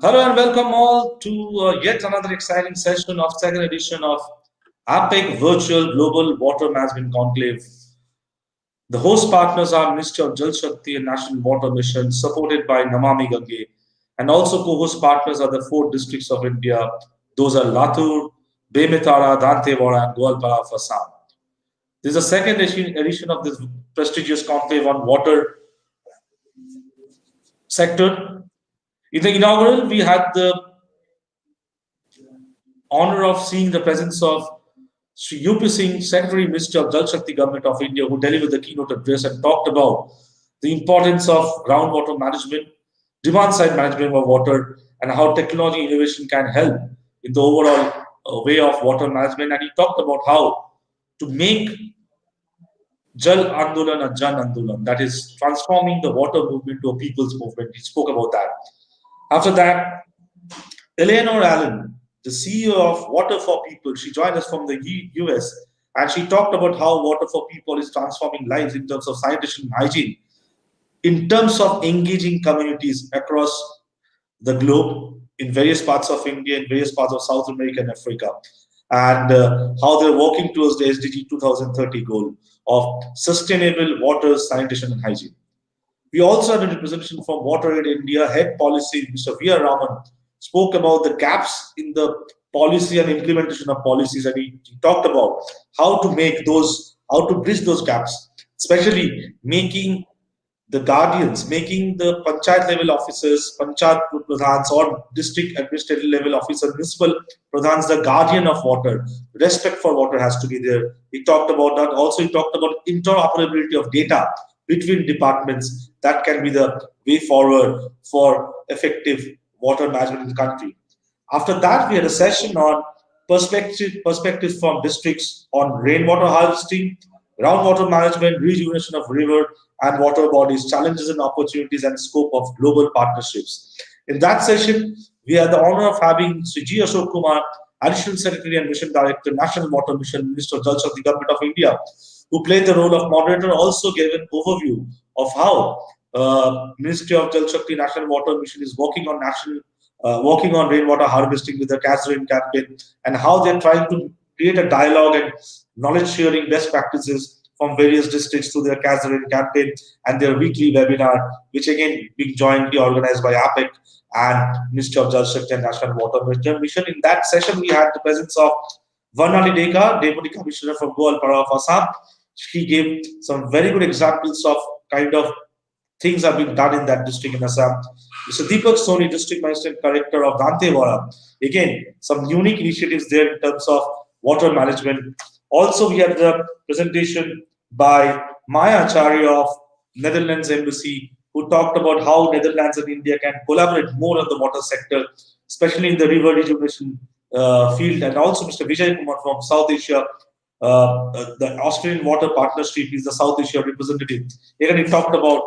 Hello and welcome all to yet another exciting session of second edition of APAC Virtual Global Water Management Conclave. The host partners are Ministry of Jal Shakti and National Water Mission, supported by Namami Gange, and also co-host partners are the 4 districts of India. Those are Latur, Bemetara, Dantewara, and Goalpara of Assam. This is the second edition of this prestigious conclave on water sector. In the inaugural, we had the honor of seeing the presence of Sri UP Singh, Secretary Minister of Jal Shakti Government of India, who delivered the keynote address and talked about the importance of groundwater management, demand-side management of water, and how technology innovation can help in the overall way of water management. And he talked about how to make Jal Andolan a Jan Andolan, that is transforming the water movement to a people's movement. He spoke about that. After that, Eleanor Allen, the CEO of Water for People, she joined us from the US, and she talked about how Water for People is transforming lives in terms of sanitation and hygiene, in terms of engaging communities across the globe, in various parts of India, in various parts of South America and Africa, and how they're working towards the SDG 2030 goal of sustainable water, sanitation, and hygiene. We also had a representation from WaterAid India Head Policy, Mr. V. R. Raman, spoke about the gaps in the policy and implementation of policies, and he talked about how to make those, how to bridge those gaps, especially making the guardians, making the panchayat level officers, panchayat pradhans or district administrative level officers, municipal pradhans, the guardian of water. Respect for water has to be there. He talked about that. Also, he talked about interoperability of data between departments. That can be the way forward for effective water management in the country. After that, we had a session on perspectives from districts on rainwater harvesting, groundwater management, rejuvenation of river and water bodies, challenges and opportunities, and scope of global partnerships. In that session, we had the honor of having Sri G. Ashok Kumar, Additional Secretary and Mission Director, National Water Mission, Minister of Jal Shakti Government of India, who played the role of moderator, also gave an overview of how Ministry of Jal Shakti National Water Mission is working on rainwater harvesting with the Catch the Rain campaign, and how they're trying to create a dialogue and knowledge sharing best practices from various districts through their Catch the Rain campaign and their weekly webinar, which again being jointly organized by APAC and Ministry of Jal Shakti and National Water Mission. In that session, we had the presence of Varnali Deka, Deputy Commissioner from Goalpara of Assam. She gave some very good examples of kind of things have been done in that district in Assam. Mr. Deepak Soni, District Magistrate Director of Dantewara. Again, some unique initiatives there in terms of water management. Also, we had the presentation by Maya Acharya of Netherlands Embassy, who talked about how Netherlands and India can collaborate more on the water sector, especially in the river rejuvenation field. And also Mr. Vijay Kumar from South Asia, the Australian Water Partnership is the South Asia representative. Again, he talked about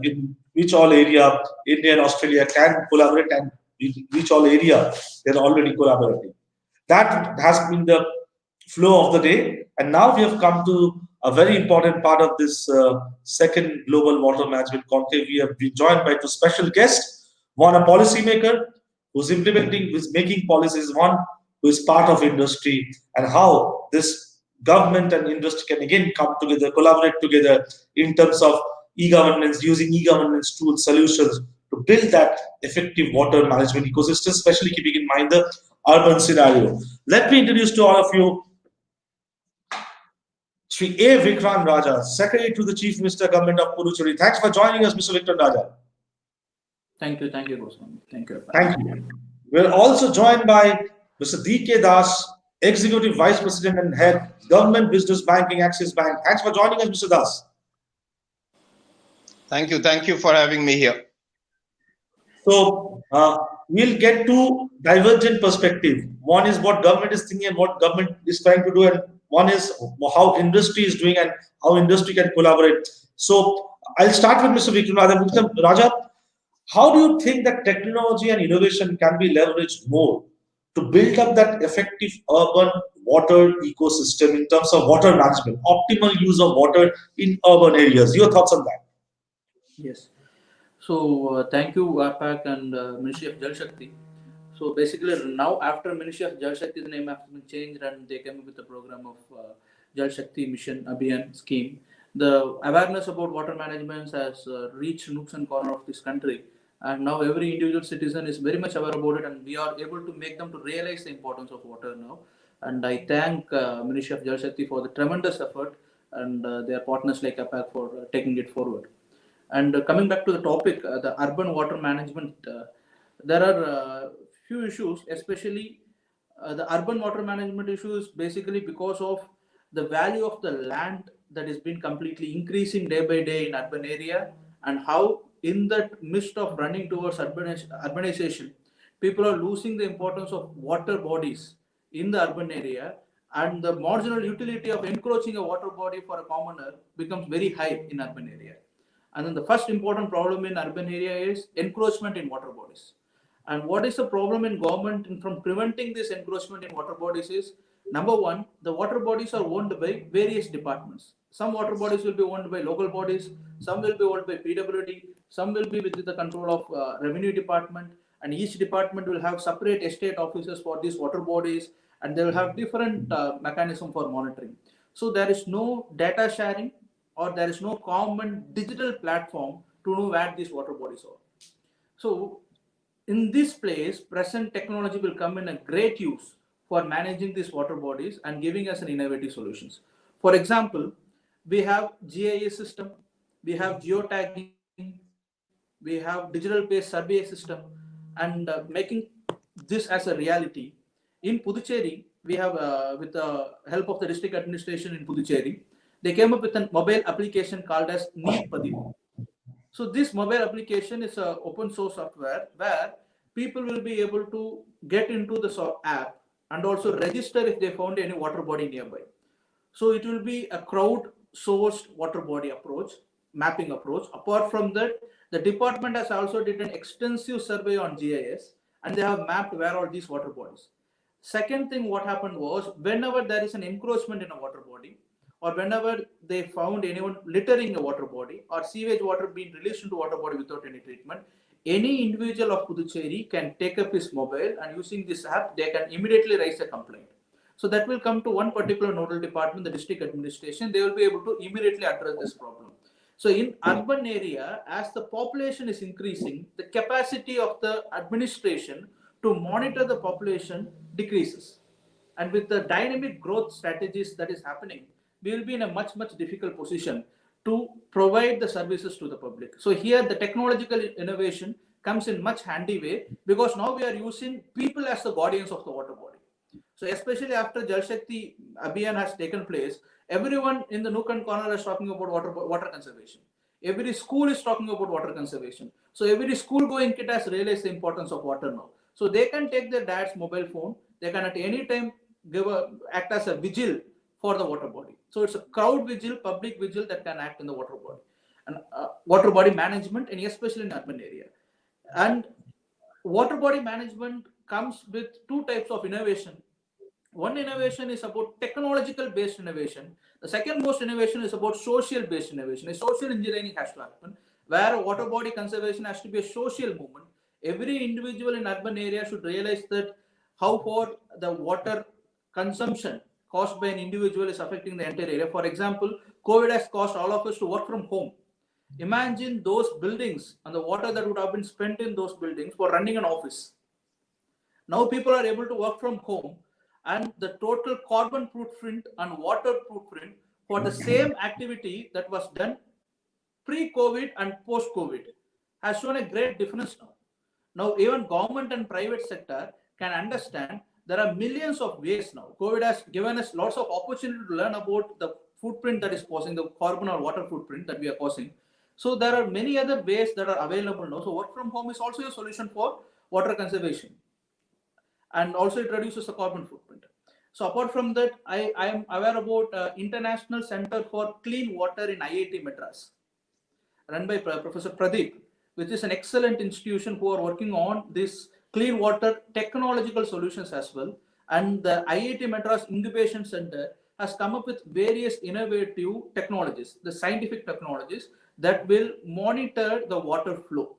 in which all area India and Australia can collaborate, and in which all area they're already collaborating. That has been the flow of the day, and now we have come to a very important part of this second Global Water Management Conclave. We have been joined by 2 special guests, one a policymaker who's making policies, one who is part of industry, and how this government and industry can again come together, collaborate together in terms of e-governance, using e-governance tools, solutions to build that effective water management ecosystem, especially keeping in mind the urban scenario. Let me introduce to all of you Sri A. Vikranth Raja, Secretary to the Chief Minister, Government of Puducherry. Thanks for joining us, Mr. Vikranth Raja. Thank you, Goutham. Thank you. Thank you. We're also joined by Mr. D.K. Das, Executive Vice President and Head, Government Business Banking, Axis Bank. Thanks for joining us, Mr. Das. Thank you for having me here. So we'll get to divergent perspective. One is what government is thinking and what government is trying to do, and one is how industry is doing and how industry can collaborate. So I'll start with Mr. Vikranth Raja. How do you think that technology and innovation can be leveraged more to build up that effective urban water ecosystem in terms of water management, optimal use of water in urban areas? Your thoughts on that? Yes. So thank you, APAC and Ministry of Jal Shakti. So basically, now after Ministry of Jal Shakti, the name has been changed, and they came up with the program of Jal Shakti Mission Abhiyan scheme. The awareness about water management has reached nooks and corners of this country, and now every individual citizen is very much aware about it, and we are able to make them to realize the importance of water now. And I thank Ministry of Jal Shakti for the tremendous effort and their partners like APAC for taking it forward. And coming back to the topic, the urban water management, there are few issues, especially the urban water management issues, basically because of the value of the land that has been completely increasing day by day in urban area, and how in that midst of running towards urbanization, people are losing the importance of water bodies in the urban area, and the marginal utility of encroaching a water body for a commoner becomes very high in urban area. And then the first important problem in urban area is encroachment in water bodies. And what is the problem in government from preventing this encroachment in water bodies is, number one, the water bodies are owned by various departments. Some water bodies will be owned by local bodies, some will be owned by PWD, some will be within the control of revenue department, and each department will have separate estate offices for these water bodies, and they will have different mechanism for monitoring. So there is no data sharing, or there is no common digital platform to know where these water bodies are. So in this place, present technology will come in a great use for managing these water bodies and giving us an innovative solutions. For example, we have GIS system, we have geotagging, we have digital based survey system, and making this as a reality. In Puducherry, we have, with the help of the district administration in Puducherry, they came up with a mobile application called as Need Padivu. So this mobile application is a open source software where people will be able to get into the app and also register if they found any water body nearby. So it will be a crowd sourced water body approach, mapping approach. Apart from that, the department has also did an extensive survey on GIS, and they have mapped where all these water bodies. Second thing, what happened was, whenever there is an encroachment in a water body, or whenever they found anyone littering a water body or sewage water being released into water body without any treatment, any individual of Puducherry can take up his mobile, and using this app, they can immediately raise a complaint. So that will come to one particular nodal department, the district administration. They will be able to immediately address this problem. So in urban area, as the population is increasing, the capacity of the administration to monitor the population decreases. And with the dynamic growth strategies that is happening, we will be in a much difficult position to provide the services to the public. So here the technological innovation comes in much handy way, because now we are using people as the guardians of the water body. So especially after Jal Shakti Abhiyan has taken place, everyone in the nook and corner is talking about water conservation. Every school is talking about water conservation. So every school going kid has realized the importance of water now. So they can take their dad's mobile phone, they can at any time act as a vigil for the water body. So it's a crowd vigil, public vigil that can act in the water body. And water body management, and especially in urban area. And water body management comes with two types of innovation. One innovation is about technological based innovation. The second most innovation is about social based innovation. A social engineering has to happen, where water body conservation has to be a social movement. Every individual in urban area should realize that how far the water consumption caused by an individual is affecting the entire area. For example, COVID has caused all of us to work from home. Imagine those buildings and the water that would have been spent in those buildings for running an office. Now people are able to work from home, and the total carbon footprint and water footprint for the same activity that was done pre-COVID and post-COVID has shown a great difference now. Now even government and private sector can understand there are millions of ways now. COVID has given us lots of opportunity to learn about the footprint that is causing, the carbon or water footprint that we are causing. So there are many other ways that are available now. So work from home is also a solution for water conservation, and also it reduces the carbon footprint. So apart from that, I am aware about International Center for Clean Water in IIT Madras, run by Professor Pradeep, which is an excellent institution who are working on this clean water technological solutions as well. And the IIT Madras Incubation Center has come up with various innovative technologies, the scientific technologies that will monitor the water flow.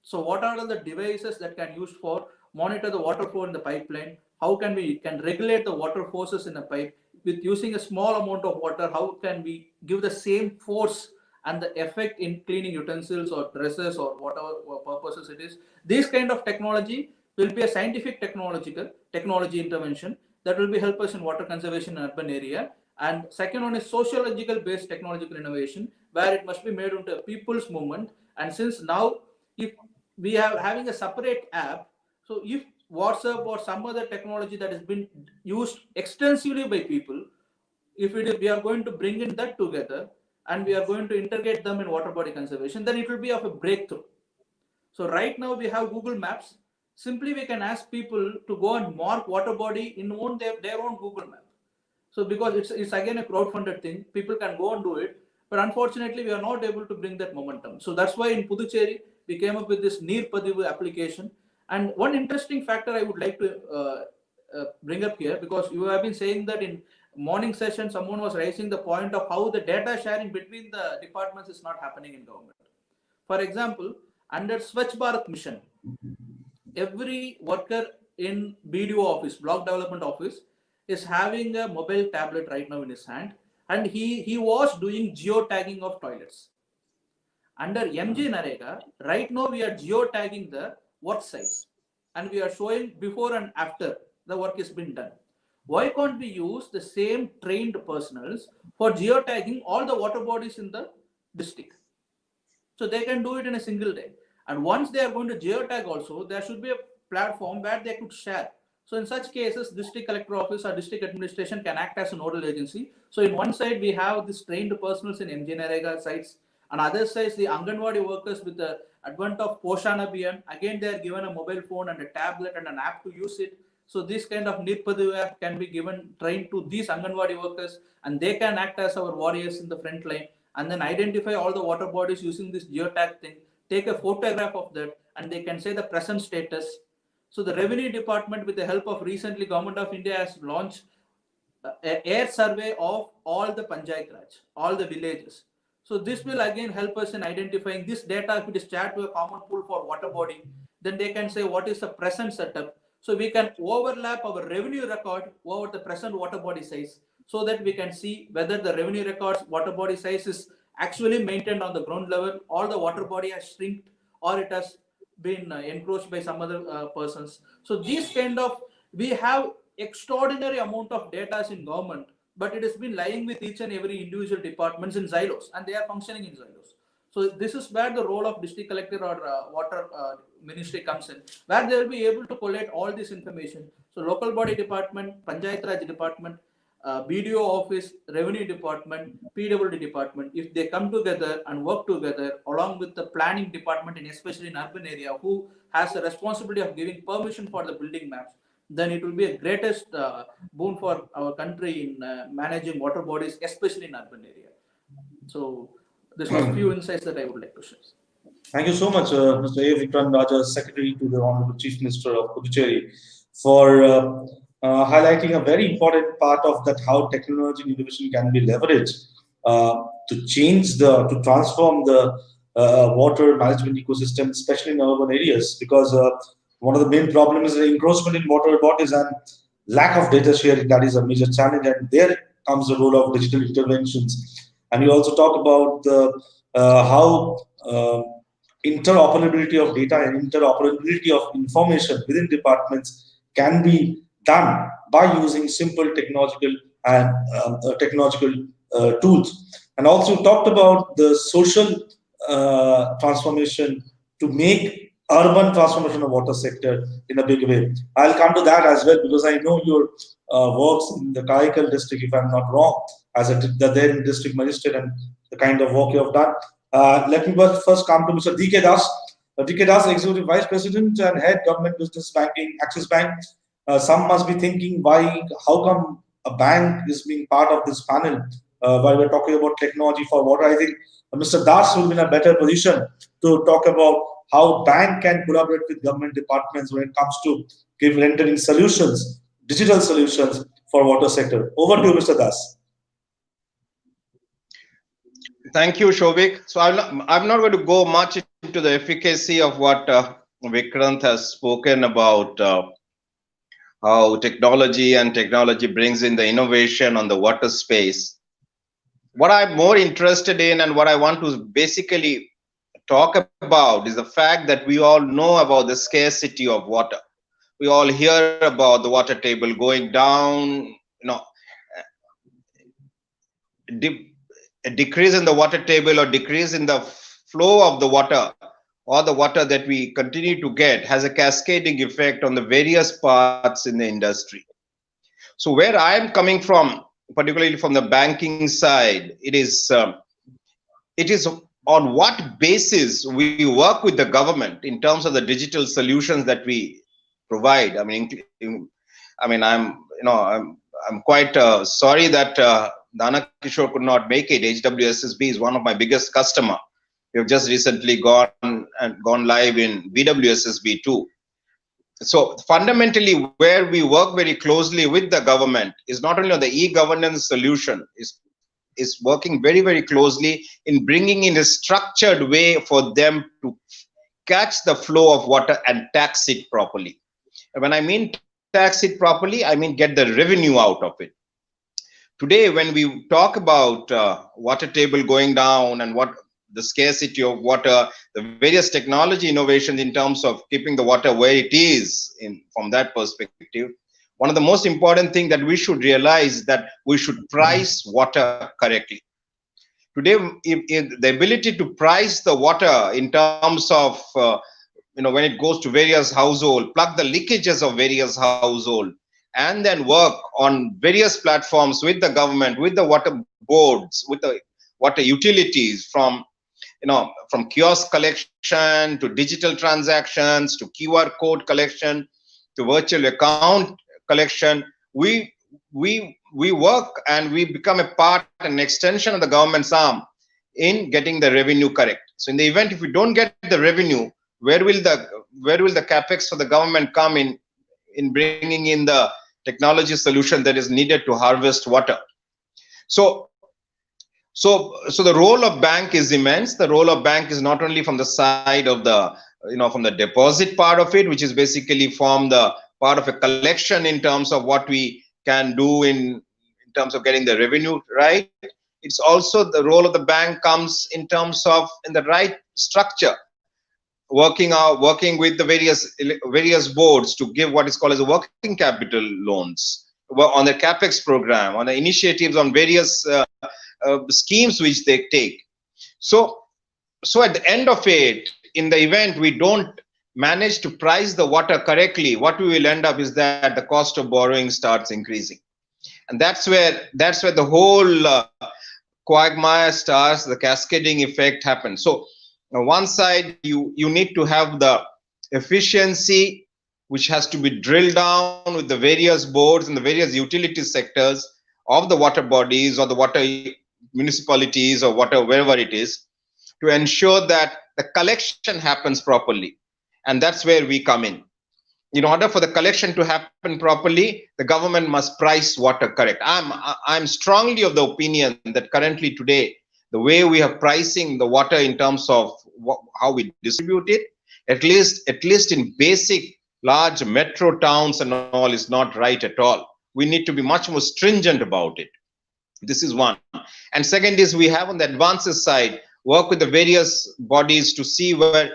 So what are the devices that can use for monitor the water flow in the pipeline? How can we regulate the water forces in a pipe with using a small amount of water? How can we give the same force and the effect in cleaning utensils or dresses or whatever purposes it is? This kind of technology will be a scientific technology intervention that will be help us in water conservation in urban area. And second one is sociological based technological innovation, where it must be made into a people's movement. And since now, if we are having a separate app, so if WhatsApp or some other technology that has been used extensively by people, if it is, we are going to bring in that together and we are going to integrate them in water body conservation, then it will be of a breakthrough. So right now we have Google Maps. Simply we can ask people to go and mark water body in their own Google Map. So because it's again a crowd-funded thing, people can go and do it. But unfortunately, we are not able to bring that momentum. So that's why in Puducherry, we came up with this Neer Padivu application. And one interesting factor I would like to bring up here, because you have been saying that in morning session, someone was raising the point of how the data sharing between the departments is not happening in government. For example, under Swachh Bharat mission, every worker in BDO office, block development office, is having a mobile tablet right now in his hand, and he was doing geotagging of toilets. Under MJ Narega, right now we are geotagging the work sites, and we are showing before and after the work has been done. Why can't we use the same trained personals for geotagging all the water bodies in the district? So they can do it in a single day. And once they are going to geotag also, there should be a platform where they could share. So in such cases, district collector office or district administration can act as a nodal agency. So in one side, we have this trained personals in MJ Narega sites. On other sides, the Anganwadi workers with the advent of Poshana Abhiyan, again, they are given a mobile phone and a tablet and an app to use it. So this kind of Nirpadu app can be trained to these Anganwadi workers, and they can act as our warriors in the front line, and then identify all the water bodies using this geotag thing, take a photograph of that, and they can say the present status. So the revenue department, with the help of recently Government of India, has launched an air survey of all the Panchayat Raj, all the villages. So this will again help us in identifying this data. If it is shared to a common pool for water body, then they can say what is the present setup. So we can overlap our revenue record over the present water body size, so that we can see whether the revenue records water body size is actually maintained on the ground level, or the water body has shrinked, or it has been encroached by some other persons. So these kind of, we have extraordinary amount of data in government, but it has been lying with each and every individual departments in silos, and they are functioning in silos. So this is where the role of district collector or water ministry comes in, where they will be able to collect all this information. So local body department, Panchayat Raj department, BDO office, revenue department, PWD department, if they come together and work together along with the planning department, and especially in urban area, who has the responsibility of giving permission for the building maps, then it will be a greatest boon for our country in managing water bodies, especially in urban area. So this was few insights that I would like to share. Thank you so much, Mr. A. Vikranth Raja, Secretary to the Honorable Chief Minister of Puducherry, for highlighting a very important part of that, how technology and innovation can be leveraged to transform the water management ecosystem, especially in urban areas, because one of the main problems is the encroachment in water bodies and lack of data sharing. That is a major challenge, and there comes the role of digital interventions. And we also talk about how interoperability of data and interoperability of information within departments can be done by using simple technological tools. And also talked about the social transformation to make urban transformation of water sector in a big way. I'll come to that as well, because I know your works in the Karikal district, if I'm not wrong, as the then district magistrate, and the kind of work you have done. Let me first come to Mr. D.K. Das. D.K. Das, Executive Vice President and Head Government Business Banking, Axis Bank. Some must be thinking, how come a bank is being part of this panel while we're talking about technology for water? I think Mr. Das will be in a better position to talk about how bank can collaborate with government departments when it comes to rendering solutions, digital solutions for water sector. Over to you, Mr. Das. Thank you, Shobik. So I'm not going to go much into the efficacy of what Vikranth has spoken about, how technology brings in the innovation on the water space. What I'm more interested in and what I want to basically talk about is the fact that we all know about the scarcity of water. We all hear about the water table going down, a decrease in the water table or decrease in the flow of the water, or the water that we continue to get has a cascading effect on the various parts in the industry. So where I am coming from, particularly from the banking side, it is on what basis we work with the government in terms of the digital solutions that we provide. I'm quite sorry that Kishore could not make it. HMWSSB is one of my biggest customer. We have just recently gone live in BWSSB too. So fundamentally, where we work very closely with the government is not only on the e-governance solution, is working very, very closely in bringing in a structured way for them to catch the flow of water and tax it properly. And when I mean tax it properly, I mean get the revenue out of it. Today, when we talk about water table going down and what the scarcity of water, the various technology innovations in terms of keeping the water where it is from that perspective, one of the most important things that we should realize is that we should price water correctly. Today, if the ability to price the water in terms of, when it goes to various households, plug the leakages of various households, and then work on various platforms with the government, with the water boards, with the water utilities, from kiosk collection to digital transactions to QR code collection to virtual account collection. We work and we become a part, an extension of the government's arm in getting the revenue correct. So in the event if we don't get the revenue, where will the capex for the government come in bringing in the technology solution that is needed to harvest water? So the role of bank is immense. The role of bank is not only from the side of the, from the deposit part of it, which is basically from the part of a collection in terms of what we can do in terms of getting the revenue right. It's also the role of the bank comes in terms of in the right structure, working with the various boards to give what is called as a working capital loans on the capex program, on the initiatives, on various schemes which they take. So at the end of it, in the event we don't manage to price the water correctly, what we will end up is that the cost of borrowing starts increasing, and that's where the whole quagmire starts. The cascading effect happens. So on one side, you need to have the efficiency, which has to be drilled down with the various boards and the various utility sectors of the water bodies or the water municipalities or wherever it is, to ensure that the collection happens properly. And that's where we come in. In order for the collection to happen properly, the government must price water correct. I'm strongly of the opinion that currently today, the way we are pricing the water in terms of how we distribute it, at least in basic large metro towns and all, is not right at all. We need to be much more stringent about it. This is one. And second is, we have on the advances side work with the various bodies to see where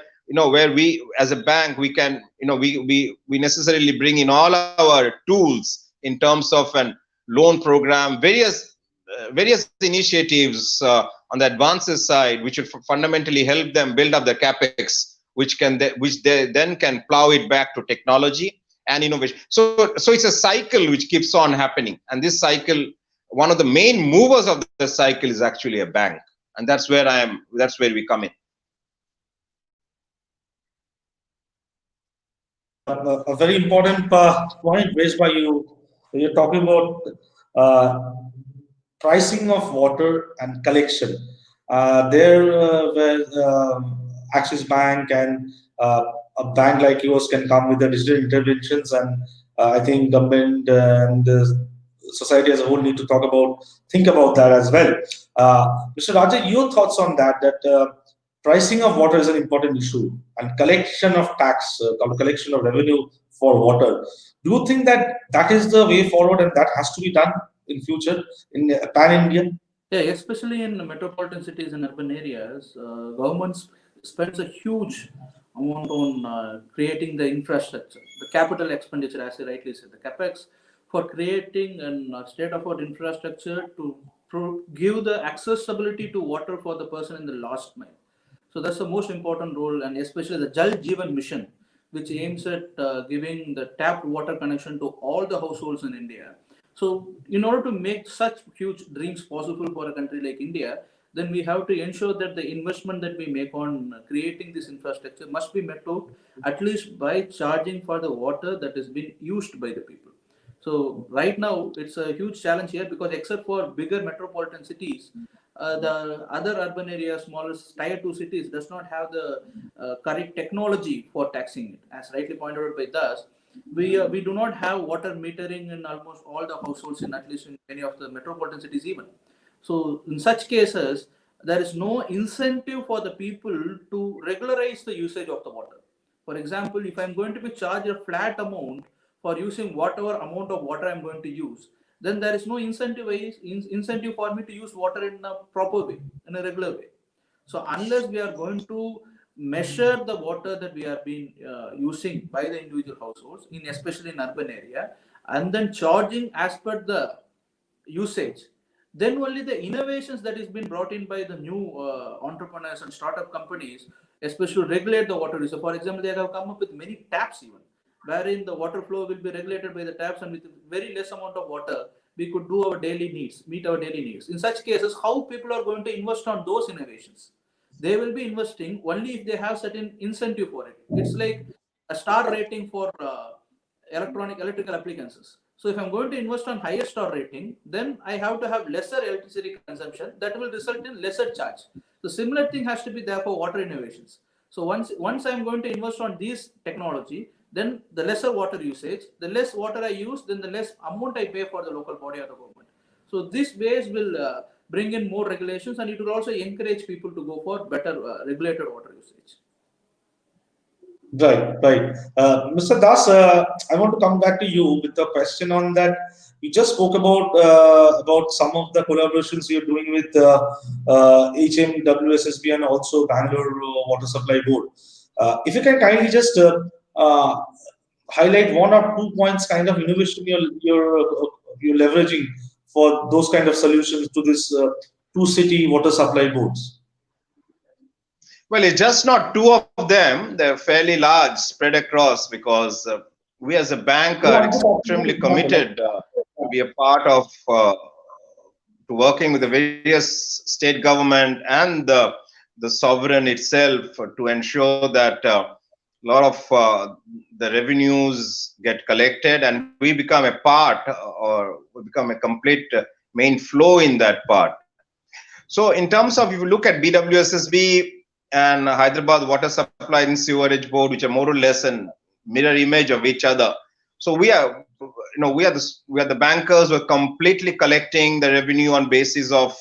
we as a bank we can we necessarily bring in all our tools in terms of an loan program, various initiatives on the advances side, which would fundamentally help them build up the capex, which they then can plow it back to technology and innovation. So it's a cycle which keeps on happening, and this cycle, one of the main movers of the cycle is actually a bank, and that's where we come in. A very important point raised by you. You're talking about pricing of water and collection. Where Axis Bank and a bank like yours can come with the digital interventions, and I think government and the society as a whole need to think about that as well. Mr. Raja, your thoughts on that? Pricing of water is an important issue, and collection of tax, collection of revenue for water. Do you think that that is the way forward, and that has to be done in future in pan India? Yeah, especially in metropolitan cities and urban areas, government spends a huge amount on creating the infrastructure, the capital expenditure, as you rightly said, the capex for creating a state-of-art infrastructure to give the accessibility to water for the person in the last mile. So that's the most important role, and especially the Jal Jeevan mission, which aims at giving the tapped water connection to all the households in India. So, in order to make such huge dreams possible for a country like India, then we have to ensure that the investment that we make on creating this infrastructure must be met out at least by charging for the water that is being used by the people. So right now it's a huge challenge here because except for bigger metropolitan cities, the other urban areas, smaller tier 2 cities does not have the correct technology for taxing it. As rightly pointed out by Das, we do not have water metering in almost all the households in at least in many of the metropolitan cities even. So in such cases, there is no incentive for the people to regularize the usage of the water. For example, if I'm going to be charged a flat amount for using whatever amount of water I'm going to use, then there is no incentive for me to use water in a proper way, in a regular way. So unless we are going to measure the water that we are being using by the individual households, in especially in urban area, and then charging as per the usage, then only the innovations that is being brought in by the new entrepreneurs and startup companies, especially regulate the water use. So for example, they have come up with many taps even, wherein the water flow will be regulated by the taps, and with very less amount of water, we could do our daily needs, meet our daily needs. In such cases, how people are going to invest on those innovations? They will be investing only if they have certain incentive for it. It's like a star rating for electrical appliances. So if I'm going to invest on higher star rating, then I have to have lesser electricity consumption. That will result in lesser charge. The similar thing has to be there for water innovations. So once I'm going to invest on this technology, then the lesser water usage, the less water I use, then the less amount I pay for the local body or the government. So this ways will bring in more regulations, and it will also encourage people to go for better regulated water usage. Right. Mr. Das, I want to come back to you with a question on that. You just spoke about some of the collaborations you're doing with HMWSSB and also Bangalore Water Supply Board. If you can kindly just highlight 1 or 2 points, kind of innovation you're leveraging for those kind of solutions to this 2 city water supply boards. Well, it's just not 2 of them. They're fairly large, spread across, because we as a bank are extremely committed to be a part of to working with the various state government and the sovereign itself to ensure that a lot of the revenues get collected and we become a part or we become a complete main flow in that part. So in terms of, if you look at BWSSB and Hyderabad Water Supply and Sewerage Board, which are more or less a mirror image of each other. So we are the bankers who are completely collecting the revenue on basis of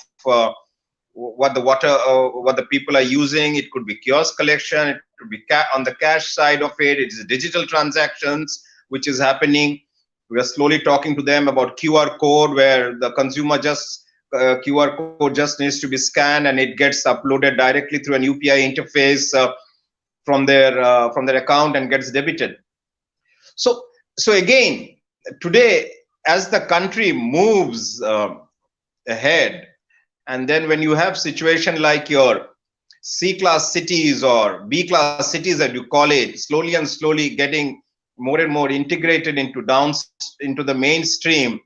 what the people are using. It could be kiosk collection, it could be on the cash side of it. It is digital transactions which is happening. We are slowly talking to them about QR code, where the consumer just QR code just needs to be scanned and it gets uploaded directly through an UPI interface from their account and gets debited. So again, today, as the country moves ahead, and then when you have situation like your C-class cities or B-class cities, that you call it, slowly and slowly getting more and more integrated into the mainstream,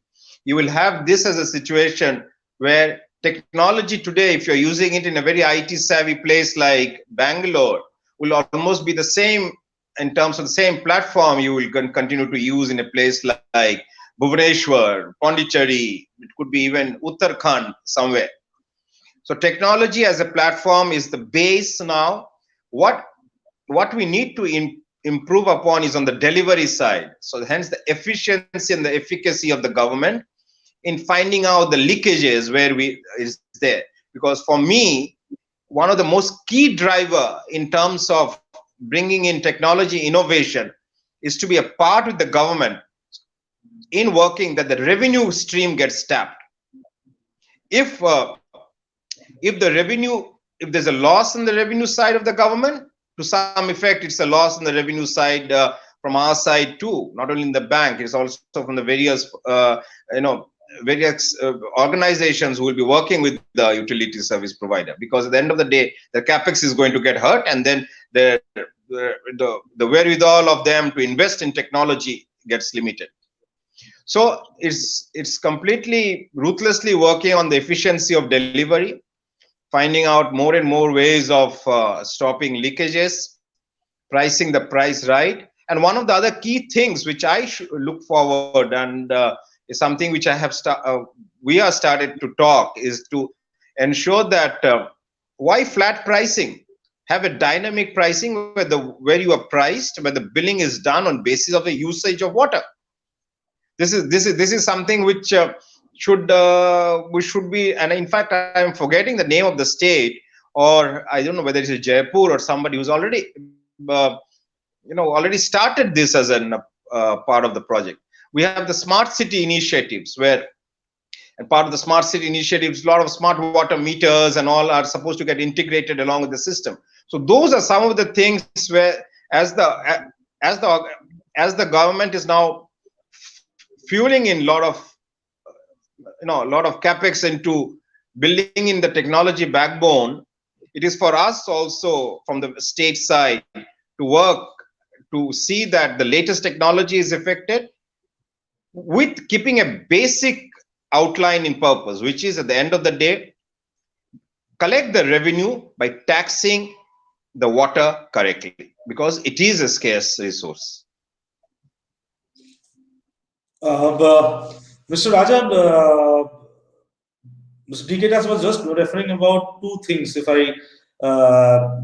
you will have this as a situation where technology today, if you're using it in a very IT savvy place like Bangalore, will almost be the same in terms of the same platform you will continue to use in a place like Bhubaneswar, Puducherry, it could be even Uttarakhand somewhere. So technology as a platform is the base now. What we need to improve upon is on the delivery side. So hence the efficiency and the efficacy of the government in finding out the leakages where is there. because for me, one of the most key driver in terms of bringing in technology innovation is to be a part with the government in working that the revenue stream gets tapped. If there's a loss in the revenue side of the government, to some effect, it's a loss in the revenue side from our side too. Not only in the bank, it's also from the various organizations who will be working with the utility service provider. Because at the end of the day, the capex is going to get hurt, and then the wherewithal of them to invest in technology gets limited. So it's completely ruthlessly working on the efficiency of delivery, finding out more and more ways of stopping leakages, pricing the price right. And one of the other key things which I look forward, and is something which I have we are started to talk, is to ensure that why flat pricing? Have a dynamic pricing where you are priced, where the billing is done on basis of the usage of water. This is something which should be, and in fact I am forgetting the name of the state, or I don't know whether it's Jaipur or somebody who's already already started this as a part of the project. We have the smart city initiatives, where, and part of the smart city initiatives, a lot of smart water meters and all are supposed to get integrated along with the system. So those are some of the things where, as the government is now fueling in a lot of capex into building in the technology backbone, it is for us also from the state side to work to see that the latest technology is affected, with keeping a basic outline in purpose, which is at the end of the day, collect the revenue by taxing the water correctly, because it is a scarce resource. Mr. Raja, Mr. DK Das was just referring about two things. If I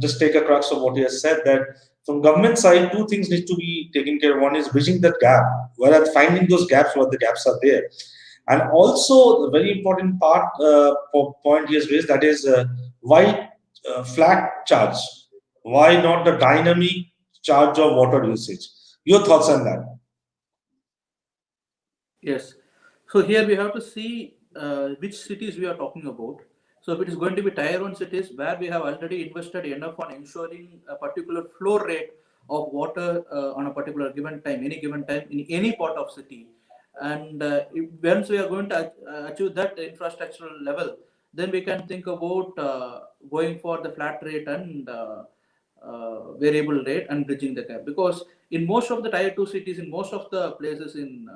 just take a crux of what he has said, that from government side, two things need to be taken care of. One is bridging that gap, whereas finding those gaps where the gaps are there. And also the very important point he has raised, that is why flat charge? Why not the dynamic charge of water usage? Your thoughts on that? Yes. So here we have to see which cities we are talking about. So if it is going to be tier 1 cities where we have already invested enough on ensuring a particular flow rate of water on a particular given time, any given time in any part of city. And once we are going to achieve that infrastructural level, then we can think about going for the flat rate and variable rate and bridging the gap. Because in most of the tier 2 cities, in most of the places in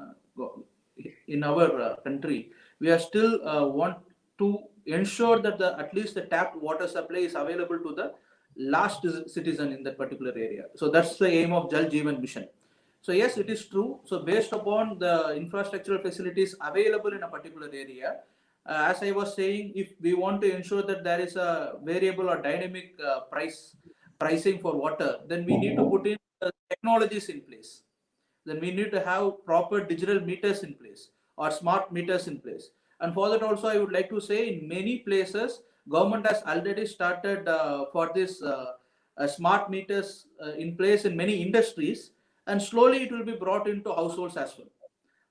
our country, we are still want to ensure that at least the tap water supply is available to the last citizen in that particular area. So that's the aim of Jal Jeevan Mission. So yes, it is true. So based upon the infrastructural facilities available in a particular area, as I was saying, if we want to ensure that there is a variable or dynamic pricing for water, then we need to put in technologies in place. Then we need to have proper digital meters in place or smart meters in place. And for that also, I would like to say, in many places, government has already started for this smart meters in place in many industries, and slowly it will be brought into households as well.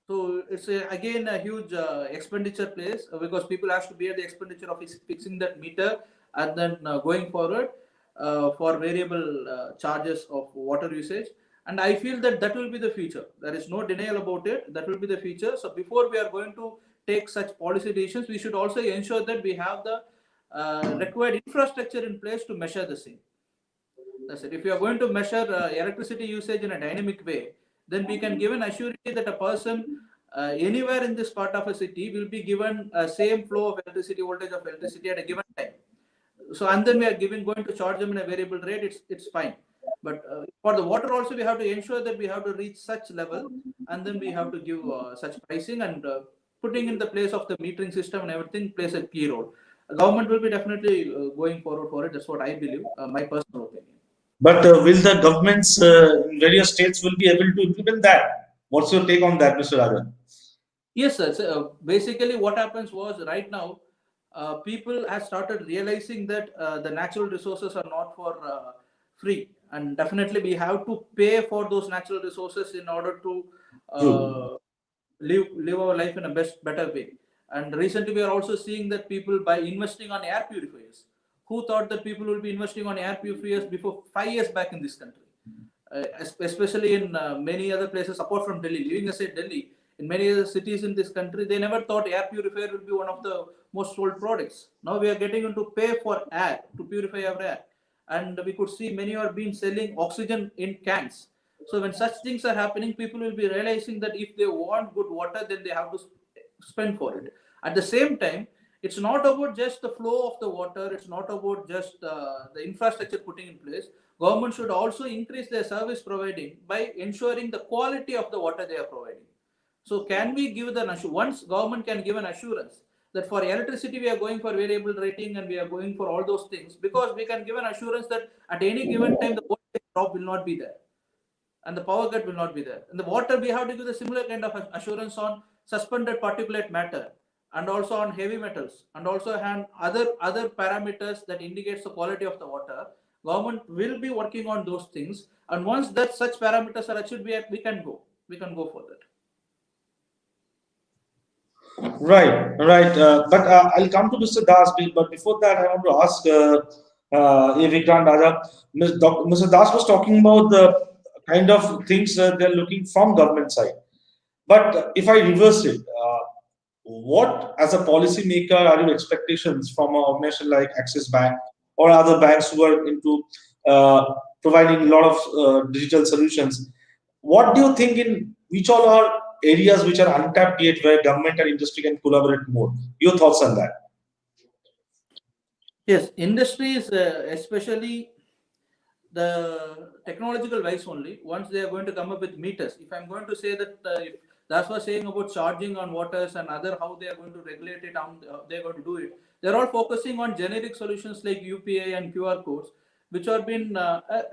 So it's again a huge expenditure place, because people have to bear the expenditure of fixing that meter and then going forward for variable charges of water usage. And I feel that will be the future. There is no denial about it. That will be the future. So before we are going to take such policy decisions, we should also ensure that we have the required infrastructure in place to measure the same. That's it. If you are going to measure electricity usage in a dynamic way, then we can give an assurance that a person anywhere in this part of a city will be given same flow of electricity, voltage of electricity at a given time. So, and then we are going to charge them in a variable rate, it's fine. But for the water also, we have to ensure that we have to reach such level, and then we have to give such pricing, and putting in the place of the metering system and everything plays a key role. Government will be definitely going forward for it. That's what I believe, my personal opinion. But will the governments in various states will be able to implement that? What's your take on that, Mr. Raja? Yes, sir. So, basically what happens was, right now, people have started realizing that the natural resources are not for free, and definitely we have to pay for those natural resources in order to live our life in a better way. And recently we are also seeing that people, by investing on air purifiers, who thought that people will be investing on air purifiers before 5 years back in this country, especially in many other places apart from Delhi, leaving aside Delhi, in many other cities in this country, they never thought air purifier will be one of the most sold products. Now we are getting into pay for air, to purify our air. And we could see many are being selling oxygen in cans. So when such things are happening, people will be realizing that if they want good water, then they have to spend for it. At the same time, it's not about just the flow of the water. It's not about just the infrastructure putting in place. Government should also increase their service providing by ensuring the quality of the water they are providing. So can we give the once government can give an assurance that for electricity we are going for variable rating and we are going for all those things, because we can give an assurance that at any given time the voltage drop will not be there and the power cut will not be there. And the water, we have to give the similar kind of assurance on suspended particulate matter and also on heavy metals and also on other parameters that indicates the quality of the water. Government will be working on those things, and once that such parameters are achieved, we can go for that. Right. But I'll come to Mr. Das, but before that, I want to ask Vikranth Raja. Mr. Das was talking about the kind of things they're looking from government side. But if I reverse it, what as a policymaker are your expectations from an organization like Axis Bank or other banks who are into providing a lot of digital solutions? What do you think in which all are areas which are untapped yet where government and industry can collaborate more? Your thoughts on that? Yes, industries, especially the technological wise only, once they are going to come up with meters. If I'm going to say that, if that's what saying about charging on waters and other, how they are going to regulate it, how they're going to do it. They're all focusing on generic solutions like UPI and QR codes, which are been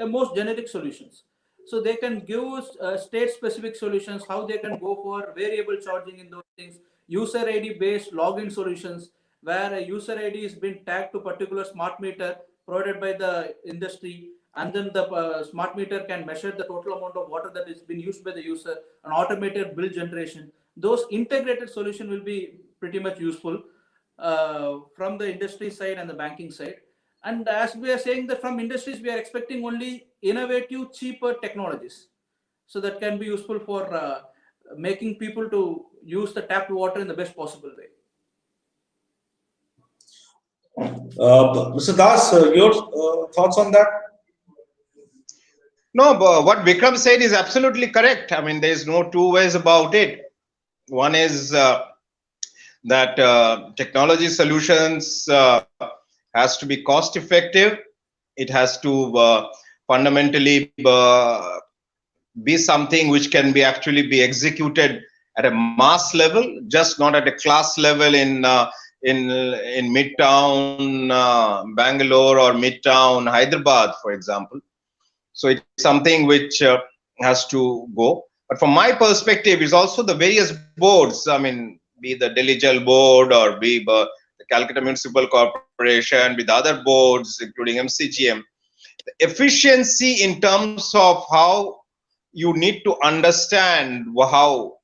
most generic solutions. So they can give state-specific solutions, how they can go for variable charging in those things, user ID-based login solutions, where a user ID is being tagged to particular smart meter provided by the industry, and then the smart meter can measure the total amount of water that is being used by the user, an automated bill generation. Those integrated solution will be pretty much useful from the industry side and the banking side. And as we are saying that from industries, we are expecting only innovative, cheaper technologies. So that can be useful for making people to use the tapped water in the best possible way. Mr. Das, your thoughts on that? No, but what Vikram said is absolutely correct. I mean, there's no two ways about it. One is that technology solutions has to be cost effective. It has to fundamentally be something which can be actually be executed at a mass level, just not at a class level in Midtown Bangalore or Midtown Hyderabad, for example. So it's something which has to go. But from my perspective, is also the various boards. I mean, be the Delhi Jal board or be the Calcutta Municipal Corporation, with other boards, including MCGM. The efficiency in terms of how you need to understand how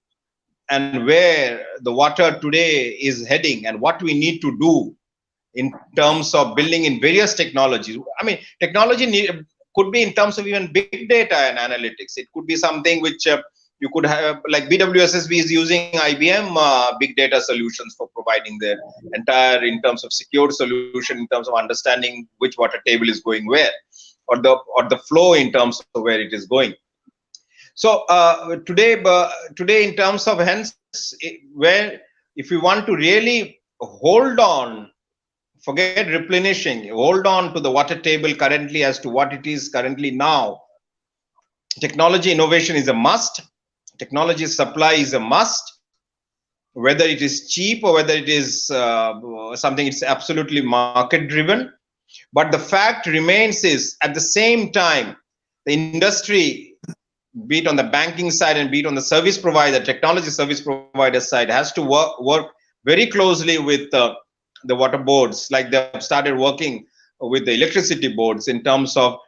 and where the water today is heading and what we need to do in terms of building in various technologies. I mean, technology could be in terms of even big data and analytics. It could be something which you could have, like BWSSB is using IBM big data solutions for providing their entire, in terms of secured solution, in terms of understanding which water table is going where, or the flow in terms of where it is going. So today in terms of hence, where if you want to really hold on, forget replenishing, hold on to the water table currently as to what it is currently now, technology innovation is a must. Technology supply is a must, whether it is cheap or whether it is something it's absolutely market driven. But the fact remains is, at the same time, the industry, be it on the banking side and be it on the service provider, technology service provider side, has to work very closely with the water boards, like they've started working with the electricity boards in terms of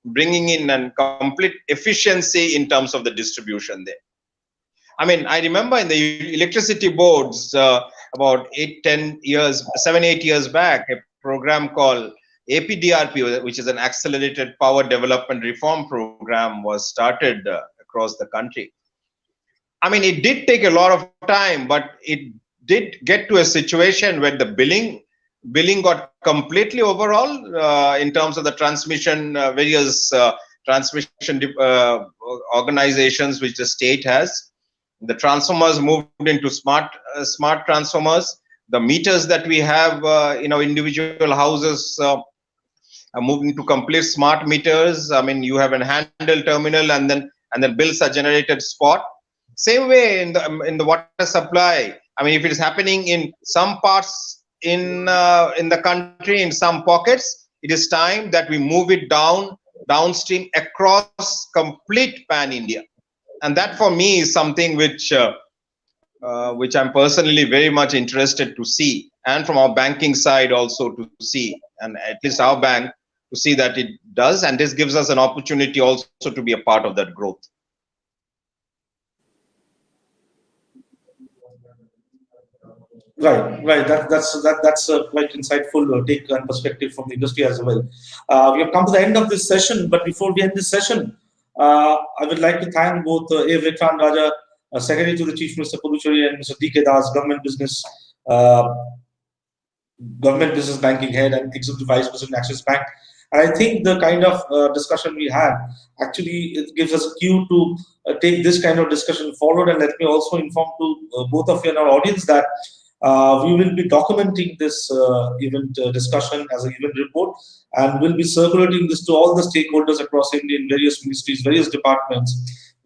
bringing in a complete efficiency in terms of the distribution there. I mean, I remember in the electricity boards about 7, 8 years back, a program called APDRP, which is an Accelerated Power Development Reform Program, was started across the country. I mean, it did take a lot of time, but it did get to a situation where the billing got completely overall in terms of the transmission, various transmission organizations which the state has. The transformers moved into smart transformers. The meters that we have in our individual houses are moved into complete smart meters. I mean, you have a handle terminal, and then bills are generated spot. Same way in the water supply. I mean, if it is happening in some parts in the country, in some pockets, it is time that we move it downstream across complete pan India. And that for me is something which I'm personally very much interested to see, and from our banking side also to see, and at least our bank to see that it does, and this gives us an opportunity also to be a part of that growth. Right. That's a quite insightful take and perspective from the industry as well. We have come to the end of this session, but before we end this session, I would like to thank both A. Vikranth Raja, Secretary to the Chief Minister Puducherry, and Mr. D.K. Das, Government Business Banking Head and Executive Vice President Axis Bank. And I think the kind of discussion we had actually it gives us a cue to take this kind of discussion forward. And let me also inform to both of you and our audience that we will be documenting this event discussion as an event report, and we'll be circulating this to all the stakeholders across India in various ministries, various departments,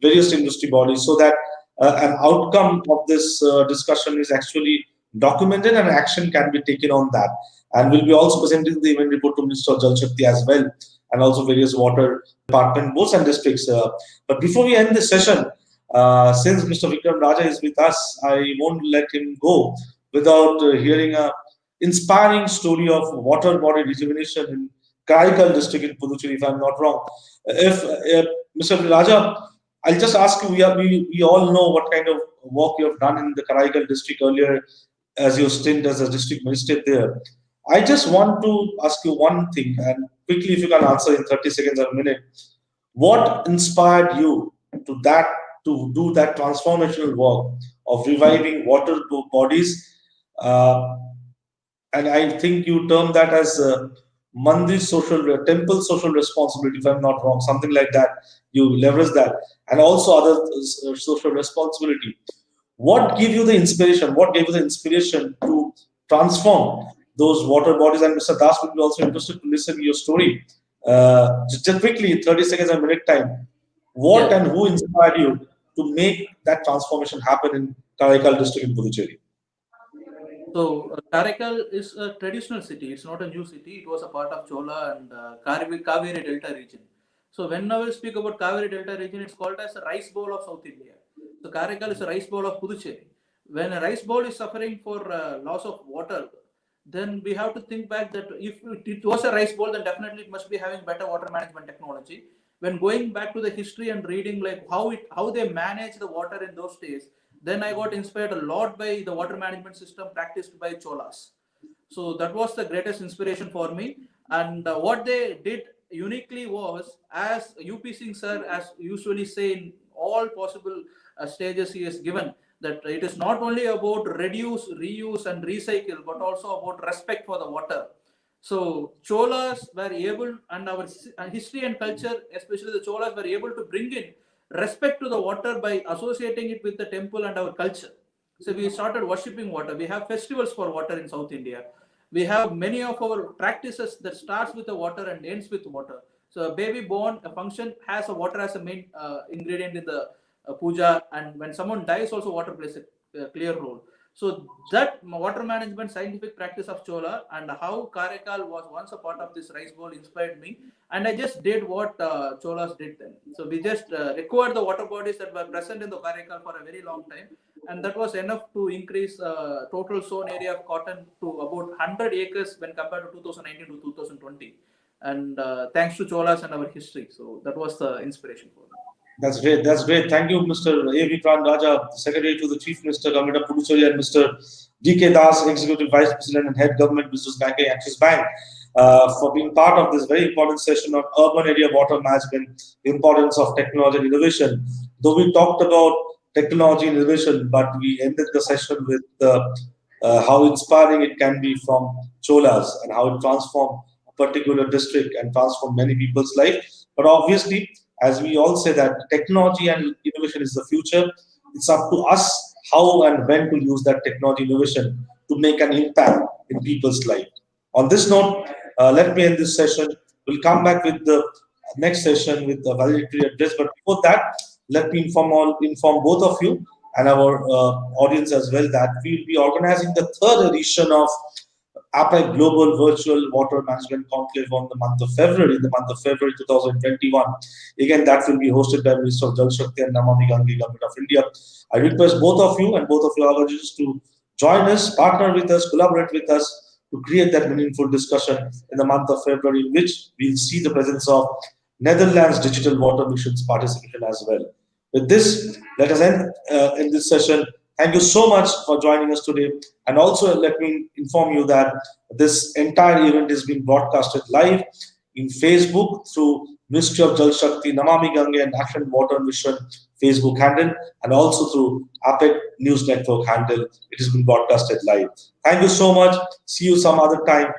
various industry bodies, so that an outcome of this discussion is actually documented and action can be taken on that. And we'll be also presenting the event report to Minister of Jal Shakti as well, and also various water department boards and districts. But before we end this session, since Mr. Vikram Raja is with us, I won't let him go without hearing a inspiring story of water body rejuvenation in Karaikal district in Puducherry, if I'm not wrong. If Mr. Raja, I'll just ask you, we all know what kind of work you have done in the Karaikal district earlier as your stint as a district magistrate there. I just want to ask you one thing, and quickly if you can answer in 30 seconds or a minute. What inspired you to do that transformational work of reviving water bodies? And I think you term that as Mandir temple social responsibility, if I'm not wrong, something like that. You leverage that, and also other social responsibility. What gave you the inspiration? What gave you the inspiration to transform those water bodies? And Mr. Das would be also interested to listen to your story. Just quickly, 30 seconds a minute time. What and who inspired you to make that transformation happen in Karaikal district in Puducherry? So Karaikal is a traditional city. It's not a new city. It was a part of Chola and Kaveri Delta region. So whenever we speak about Kaveri Delta region, it's called as a rice bowl of South India. So Karaikal is a rice bowl of Puducherry. When a rice bowl is suffering for loss of water, then we have to think back that if it was a rice bowl, then definitely it must be having better water management technology. When going back to the history and reading like how they manage the water in those days, then I got inspired a lot by the water management system practiced by Cholas. So that was the greatest inspiration for me. And what they did uniquely was, as UP Singh sir, as usually say in all possible stages he has given, that it is not only about reduce, reuse and recycle, but also about respect for the water. So Cholas were able, and our history and culture, especially the Cholas, were able to bring in respect to the water by associating it with the temple and our culture. So we started worshipping water. We have festivals for water in South India. We have many of our practices that starts with the water and ends with water. So a baby born, a function has a water as a main ingredient in the puja, and when someone dies also water plays a clear role. So that water management scientific practice of Chola and how Karaikal was once a part of this rice bowl inspired me, and I just did what Cholas did then. So we just recovered the water bodies that were present in the Karaikal for a very long time, and that was enough to increase total sown area of cotton to about 100 acres when compared to 2019 to 2020. And thanks to Cholas and our history. So that was the inspiration for me. That's great. That's great. Thank you, Mr. A. Vikranth Raja, Secretary to the Chief Minister, Government of Puducherry, and Mr. D.K. Das, Executive Vice President and Head Government Business Banking, Axis Bank, for being part of this very important session on urban area water management, the importance of technology and innovation. Though we talked about technology and innovation, but we ended the session with how inspiring it can be from Cholas and how it transformed a particular district and transformed many people's life. But obviously, as we all say that technology and innovation is the future, it's up to us how and when to use that technology innovation to make an impact in people's life. On this note, let me end this session. We'll come back with the next session with the valedictory address. But before that, let me inform both of you and our audience as well that we will be organizing the third edition of APAC Global Virtual Water Management Conclave on the month of February, 2021. Again, that will be hosted by Minister of Jal Shakti and Namami Gange, Government of India. I request both of you and both of your organizations to join us, partner with us, collaborate with us to create that meaningful discussion in the month of February, in which we'll see the presence of Netherlands Digital Water Mission's participation as well. With this, let us end in this session. Thank you so much for joining us today. And also, let me inform you that this entire event is being broadcasted live in Facebook through Ministry of Jal Shakti, Namami Gange and Action Water Mission Facebook handle, and also through APAC News Network handle. It has been broadcasted live. Thank you so much. See you some other time.